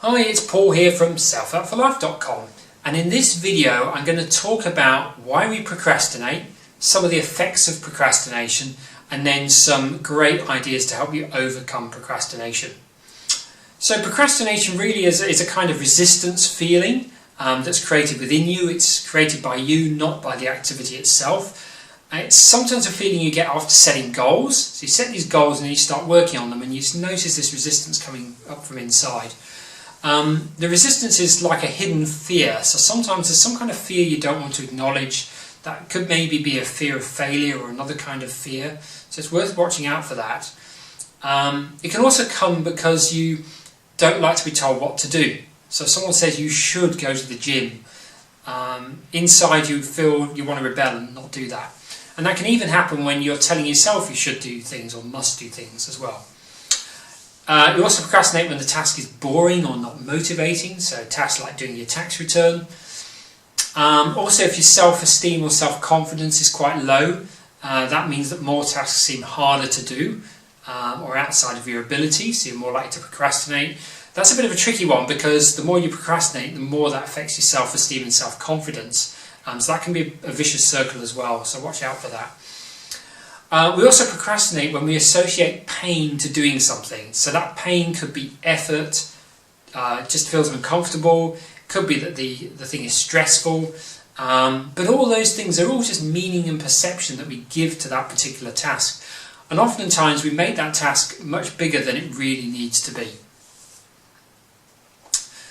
Hi, it's Paul here from selfhelpforlife.com, and in this video I'm going to talk about why we procrastinate, some of the effects of procrastination, and then some great ideas to help you overcome procrastination. So procrastination really is a kind of resistance feeling that's created within you. It's created by you, not by the activity itself. It's sometimes a feeling you get after setting goals. So you set these goals and then you start working on them and you notice this resistance coming up from inside. The resistance is like a hidden fear, so sometimes there's some kind of fear you don't want to acknowledge. That could maybe be a fear of failure or another kind of fear, so it's worth watching out for that. It can also come because you don't like to be told what to do. So if someone says you should go to the gym, inside you feel you want to rebel and not do that. And that can even happen when you're telling yourself you should do things or must do things as well. You also procrastinate when the task is boring or not motivating, so tasks like doing your tax return. Also, if your self-esteem or self-confidence is quite low, that means that more tasks seem harder to do or outside of your ability, so you're more likely to procrastinate. That's a bit of a tricky one because the more you procrastinate, the more that affects your self-esteem and self-confidence. So that can be a vicious circle as well, so watch out for that. We also procrastinate when we associate pain to doing something. So that pain could be effort, it just feels uncomfortable, it could be that the thing is stressful, but all those things are all just meaning and perception that we give to that particular task. And oftentimes we make that task much bigger than it really needs to be.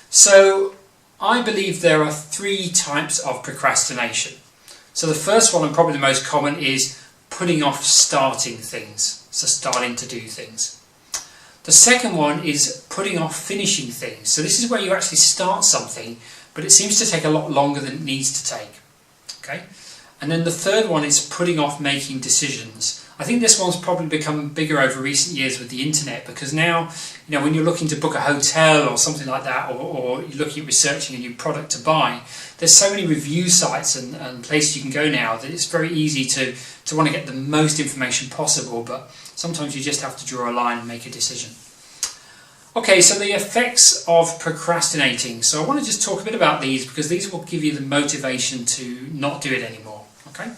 So I believe there are three types of procrastination. So the first one, and probably the most common, is putting off starting things, so starting to do things. The second one is putting off finishing things. So this is where you actually start something, but it seems to take a lot longer than it needs to take. Okay? And then the third one is putting off making decisions. I think this one's probably become bigger over recent years with the internet, because now, when you're looking to book a hotel or something like that, or you're looking at researching a new product to buy, there's so many review sites and places you can go now that it's very easy to want to get the most information possible, but sometimes you just have to draw a line and make a decision. Okay, so the effects of procrastinating. So I want to just talk a bit about these because these will give you the motivation to not do it anymore. Okay.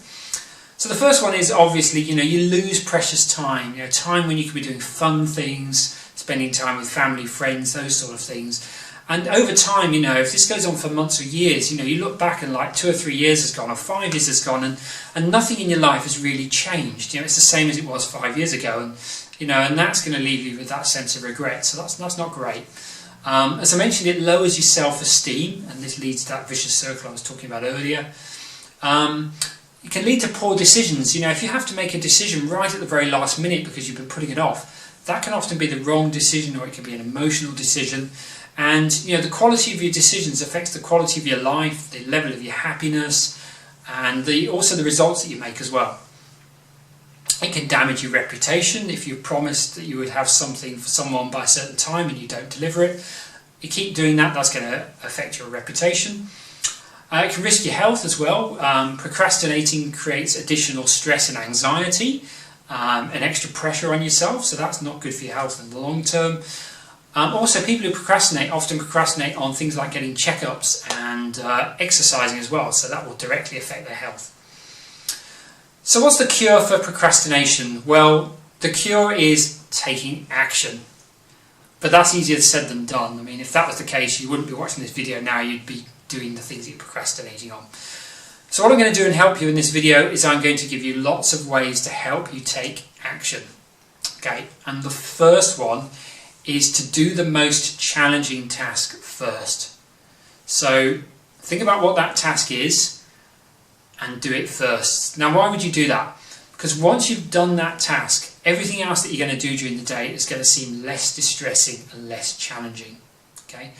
So the first one is obviously, you lose precious time, time when you could be doing fun things, spending time with family, friends, those sort of things. And over time, if this goes on for months or years, you look back and like 2 or 3 years has gone or 5 years has gone and nothing in your life has really changed. It's the same as it was 5 years ago, and that's going to leave you with that sense of regret. So that's not great. As I mentioned, it lowers your self-esteem, and this leads to that vicious circle I was talking about earlier. It can lead to poor decisions. If you have to make a decision right at the very last minute because you've been putting it off, that can often be the wrong decision, or it can be an emotional decision. And the quality of your decisions affects the quality of your life, the level of your happiness, and also the results that you make as well. It can damage your reputation if you promised that you would have something for someone by a certain time and you don't deliver it. You keep doing that, that's going to affect your reputation. It can risk your health as well. Procrastinating creates additional stress and anxiety, and extra pressure on yourself, so that's not good for your health in the long term. Also, people who procrastinate often procrastinate on things like getting checkups and exercising as well, so that will directly affect their health. So what's the cure for procrastination? Well, the cure is taking action. But that's easier said than done. I mean, if that was the case, you wouldn't be watching this video now, you'd be doing the things that you're procrastinating on. So what I'm going to do and help you in this video is I'm going to give you lots of ways to help you take action. Okay, and the first one is to do the most challenging task first. So think about what that task is and do it first. Now, why would you do that? Because once you've done that task, everything else that you're going to do during the day is going to seem less distressing and less challenging. Okay.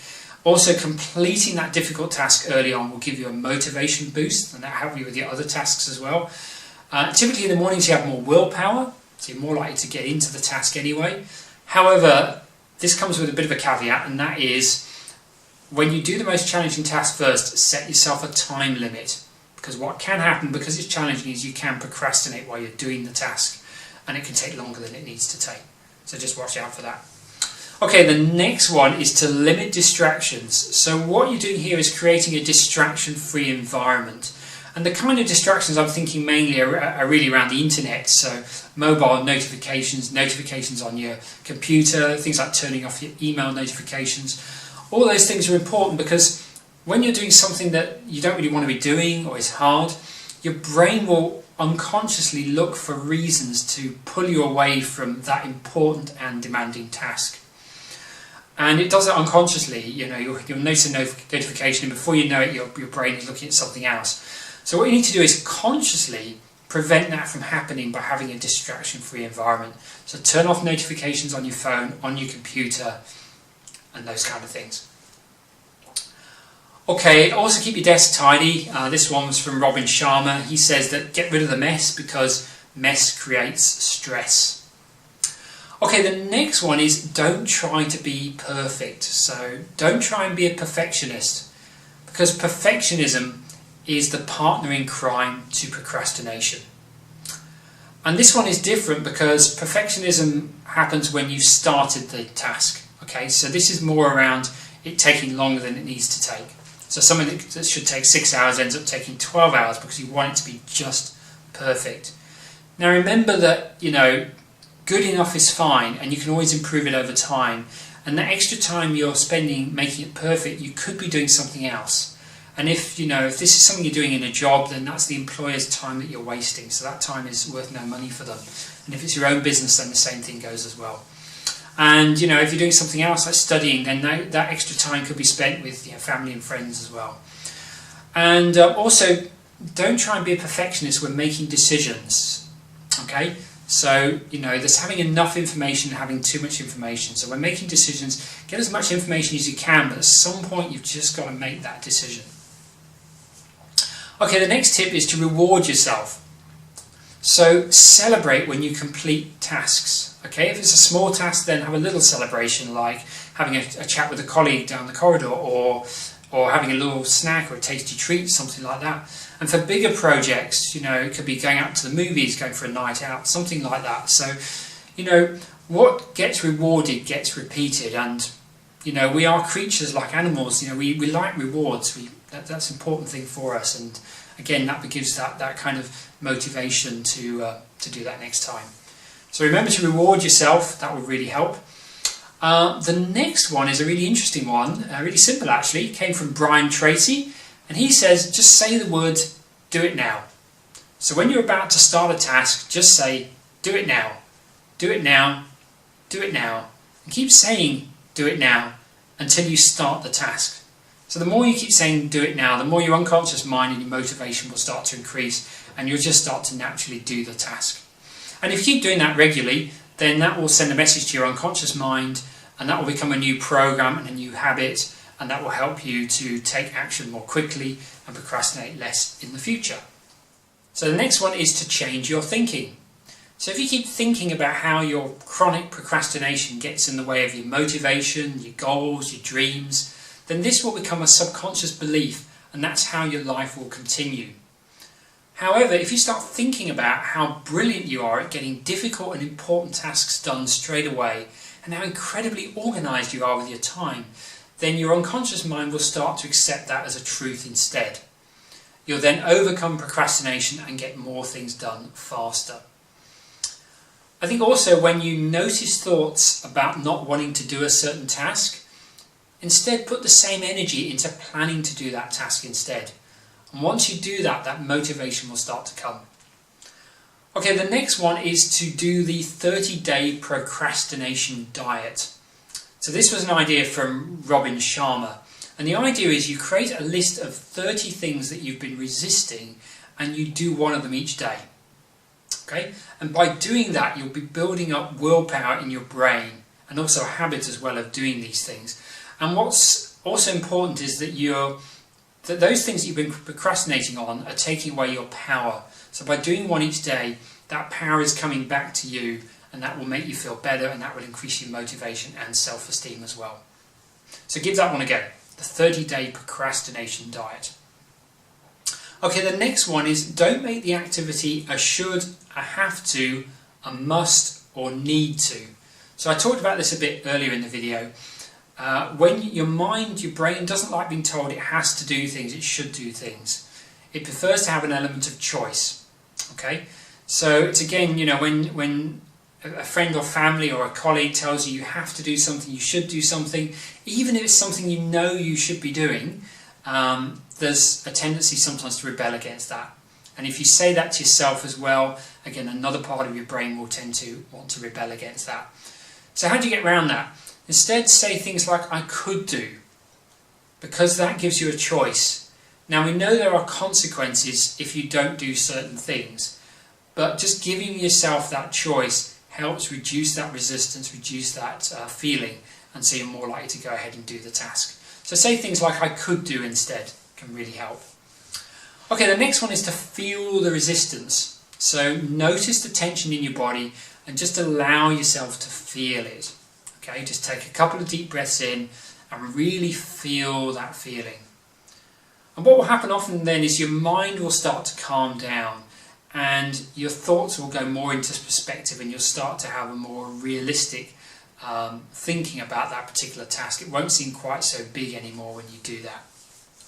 Also, completing that difficult task early on will give you a motivation boost, and that will help you with your other tasks as well. Typically in the mornings you have more willpower, so you're more likely to get into the task anyway. However, this comes with a bit of a caveat, and that is when you do the most challenging task first, set yourself a time limit. Because what can happen, because it's challenging, is you can procrastinate while you're doing the task, and it can take longer than it needs to take. So just watch out for that. Okay, the next one is to limit distractions. So what you're doing here is creating a distraction-free environment. And the kind of distractions I'm thinking mainly are really around the internet. So mobile notifications, notifications on your computer, things like turning off your email notifications. All those things are important because when you're doing something that you don't really want to be doing or is hard, your brain will unconsciously look for reasons to pull you away from that important and demanding task. And it does it unconsciously. You'll notice a notification, and before you know it, your brain is looking at something else. So what you need to do is consciously prevent that from happening by having a distraction-free environment. So turn off notifications on your phone, on your computer, and those kind of things. Okay, also keep your desk tidy. This one's from Robin Sharma. He says that get rid of the mess because mess creates stress. Okay, the next one is don't try to be perfect. So don't try and be a perfectionist because perfectionism is the partner in crime to procrastination. And this one is different because perfectionism happens when you've started the task. Okay, so this is more around it taking longer than it needs to take. So something that should take 6 hours ends up taking 12 hours because you want it to be just perfect. Now remember that, good enough is fine and you can always improve it over time. And the extra time you're spending making it perfect, you could be doing something else. And if this is something you're doing in a job, then that's the employer's time that you're wasting. So that time is worth no money for them. And if it's your own business, then the same thing goes as well. And if you're doing something else like studying, then that extra time could be spent with family and friends as well. And also, don't try and be a perfectionist when making decisions. Okay, so there's having enough information and having too much information. So when making decisions, get as much information as you can, but at some point you've just got to make that decision. Okay, the next tip is to reward yourself. So celebrate when you complete tasks. Okay, if it's a small task, then have a little celebration, like having a chat with a colleague down the corridor, or having a little snack or a tasty treat, something like that. And for bigger projects, it could be going out to the movies, going for a night out, something like that. So, what gets rewarded gets repeated, and we are creatures like animals. We like rewards. That's an important thing for us, and again, that gives that kind of motivation to do that next time. So remember to reward yourself. That will really help. The next one is a really interesting one, really simple actually. It came from Brian Tracy, and he says just say the words "do it now." So when you're about to start a task, just say "do it now, do it now, do it now," and keep saying "do it now" until you start the task. So the more you keep saying "do it now," the more your unconscious mind and your motivation will start to increase, and you'll just start to naturally do the task. And if you keep doing that regularly, then that will send a message to your unconscious mind, and that will become a new program and a new habit, and that will help you to take action more quickly and procrastinate less in the future. So the next one is to change your thinking. So if you keep thinking about how your chronic procrastination gets in the way of your motivation, your goals, your dreams, then this will become a subconscious belief, and that's how your life will continue. However, if you start thinking about how brilliant you are at getting difficult and important tasks done straight away, and how incredibly organised you are with your time, then your unconscious mind will start to accept that as a truth instead. You'll then overcome procrastination and get more things done faster. I think also when you notice thoughts about not wanting to do a certain task, instead put the same energy into planning to do that task instead. And once you do that, that motivation will start to come. Okay, the next one is to do the 30-day procrastination diet. So this was an idea from Robin Sharma. And the idea is you create a list of 30 things that you've been resisting and you do one of them each day. Okay? And by doing that, you'll be building up willpower in your brain and also a habit as well of doing these things. And what's also important is that those things that you've been procrastinating on are taking away your power. So by doing one each day, that power is coming back to you, and that will make you feel better, and that will increase your motivation and self-esteem as well. So give that one a go, the 30-day procrastination diet. Okay, the next one is don't make the activity a should, a have to, a must, or need to. So I talked about this a bit earlier in the video. When your brain doesn't like being told it has to do things, it should do things. It prefers to have an element of choice. Okay, so it's again, when a friend or family or a colleague tells you have to do something, you should do something, even if it's something you know you should be doing, there's a tendency sometimes to rebel against that. And if you say that to yourself as well, again, another part of your brain will tend to want to rebel against that. So how do you get around that? Instead, say things like, I could do, because that gives you a choice. Now, we know there are consequences if you don't do certain things, but just giving yourself that choice helps reduce that resistance, reduce that feeling, and so you're more likely to go ahead and do the task. So say things like, I could do instead, can really help. Okay, the next one is to feel the resistance. So notice the tension in your body and just allow yourself to feel it. Okay, just take a couple of deep breaths in and really feel that feeling. And what will happen often then is your mind will start to calm down and your thoughts will go more into perspective and you'll start to have a more realistic thinking about that particular task. It won't seem quite so big anymore when you do that.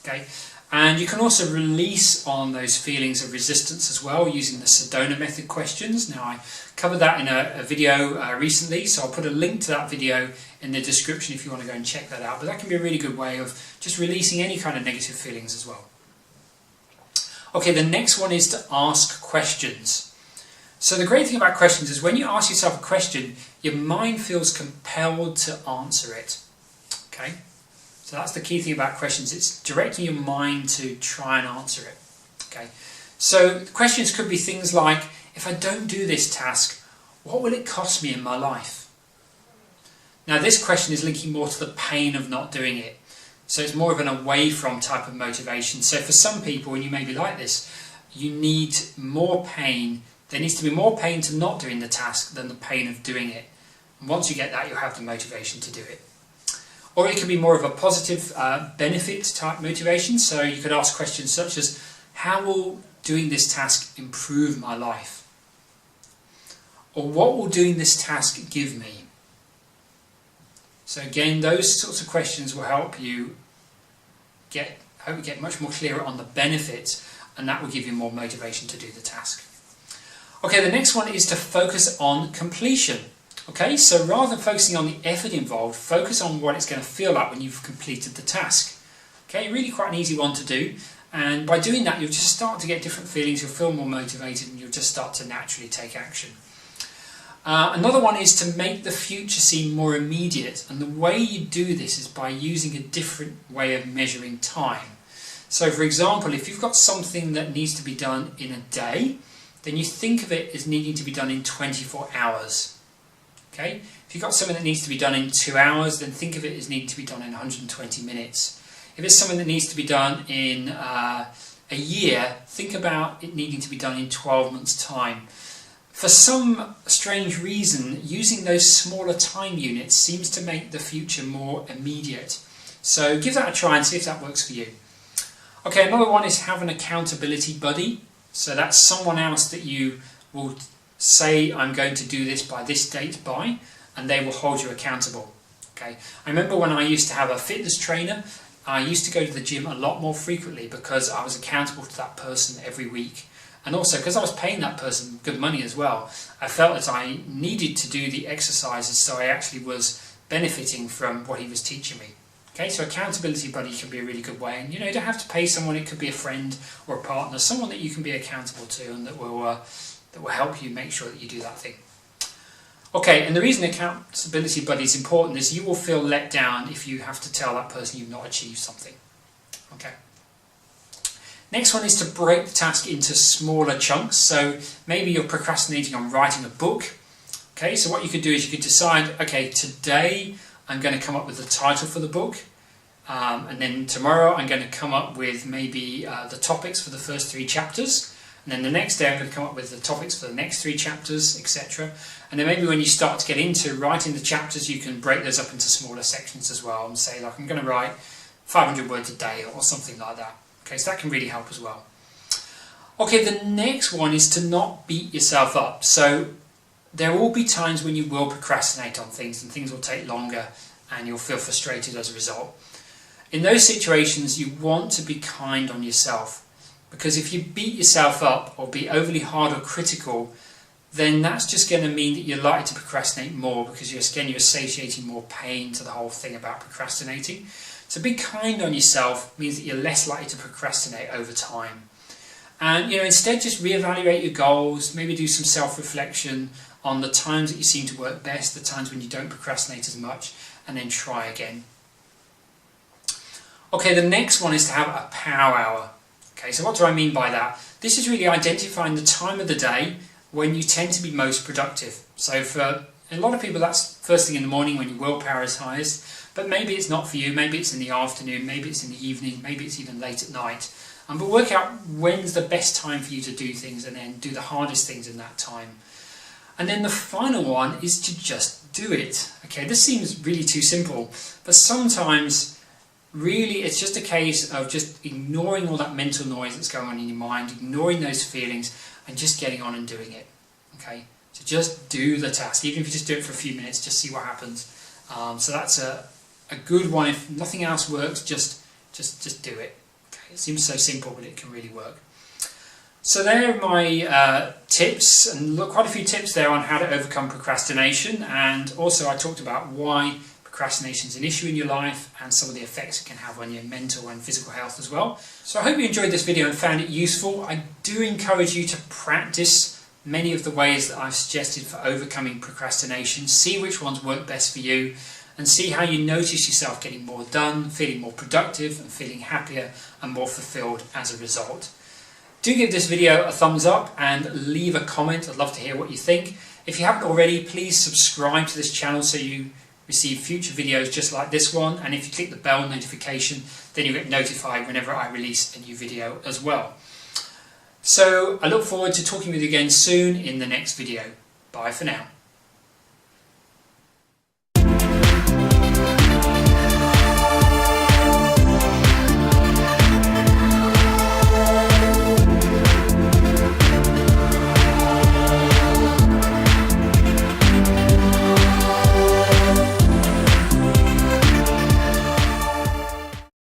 Okay, and you can also release on those feelings of resistance as well using the Sedona method questions. Now, I covered that in a video recently, so I'll put a link to that video in the description if you want to go and check that out. But that can be a really good way of just releasing any kind of negative feelings as well. Okay, the next one is to ask questions. So the great thing about questions is when you ask yourself a question, your mind feels compelled to answer it. Okay? So that's the key thing about questions. It's directing your mind to try and answer it. Okay? So questions could be things like, if I don't do this task, what will it cost me in my life? Now this question is linking more to the pain of not doing it. So it's more of an away from type of motivation. So for some people, and you may be like this, you need more pain. There needs to be more pain to not doing the task than the pain of doing it. And once you get that, you'll have the motivation to do it. Or it could be more of a positive benefit type motivation. So you could ask questions such as, how will doing this task improve my life? Or what will doing this task give me? So again, those sorts of questions will help you get much more clearer on the benefits, and that will give you more motivation to do the task. Okay, the next one is to focus on completion. Okay, so rather than focusing on the effort involved, focus on what it's going to feel like when you've completed the task. Okay, really quite an easy one to do, and by doing that you'll just start to get different feelings, you'll feel more motivated, and you'll just start to naturally take action. Another one is to make the future seem more immediate, and the way you do this is by using a different way of measuring time. So for example, if you've got something that needs to be done in a day, then you think of it as needing to be done in 24 hours. Okay? If you've got something that needs to be done in 2 hours, then think of it as needing to be done in 120 minutes. If it's something that needs to be done in a year, think about it needing to be done in 12 months' time. For some strange reason, using those smaller time units seems to make the future more immediate. So give that a try and see if that works for you. Okay, another one is have an accountability buddy. So that's someone else that you will say, I'm going to do this by this date by, and they will hold you accountable. Okay, I remember when I used to have a fitness trainer, I used to go to the gym a lot more frequently because I was accountable to that person every week. And also because I was paying that person good money as well, I felt that I needed to do the exercises, so I actually was benefiting from what he was teaching me. Okay, so accountability buddy can be a really good way, and you don't have to pay someone. It could be a friend or a partner, someone that you can be accountable to, and that will help you make sure that you do that thing. Okay, and the reason accountability buddy is important is you will feel let down if you have to tell that person you've not achieved something. Okay. Next one is to break the task into smaller chunks. So maybe you're procrastinating on writing a book. Okay, so what you could do is you could decide, okay, today I'm going to come up with the title for the book, and then tomorrow I'm going to come up with maybe the topics for the first 3 chapters, and then the next day I'm going to come up with the topics for the next 3 chapters, etc. And then maybe when you start to get into writing the chapters, you can break those up into smaller sections as well, and say, like, I'm going to write 500 words a day or something like that. Okay, so that can really help as well. Okay, the next one is to not beat yourself up. So there will be times when you will procrastinate on things and things will take longer and you'll feel frustrated as a result. In those situations, you want to be kind on yourself, because if you beat yourself up or be overly hard or critical, then that's just going to mean that you're likely to procrastinate more, because you're associating more pain to the whole thing about procrastinating. So be kind on yourself means that you're less likely to procrastinate over time. And instead just reevaluate your goals, maybe do some self-reflection on the times that you seem to work best, the times when you don't procrastinate as much, and then try again. Okay, the next one is to have a power hour. Okay, so what do I mean by that? This is really identifying the time of the day when you tend to be most productive. So for a lot of people, that's first thing in the morning when your willpower is highest, but maybe it's not for you. Maybe it's in the afternoon, maybe it's in the evening, maybe it's even late at night. But work out when's the best time for you to do things, and then do the hardest things in that time. And then the final one is to just do it. Okay, this seems really too simple, but sometimes really it's just a case of just ignoring all that mental noise that's going on in your mind, ignoring those feelings, and just getting on and doing it. Okay, so just do the task, even if you just do it for a few minutes, just see what happens. So that's a good one. If nothing else works, just do it. Okay, it seems so simple, but it can really work. So there are my tips, and look, quite a few tips there on how to overcome procrastination, and also I talked about why procrastination is an issue in your life and some of the effects it can have on your mental and physical health as well. So I hope you enjoyed this video and found it useful. I do encourage you to practice many of the ways that I've suggested for overcoming procrastination. See which ones work best for you, and see how you notice yourself getting more done, feeling more productive, and feeling happier and more fulfilled as a result. Do give this video a thumbs up and leave a comment. I'd love to hear what you think. If you haven't already, please subscribe to this channel so you receive future videos just like this one, and if you click the bell notification, then you'll get notified whenever I release a new video as well. So I look forward to talking with you again soon in the next video. Bye for now.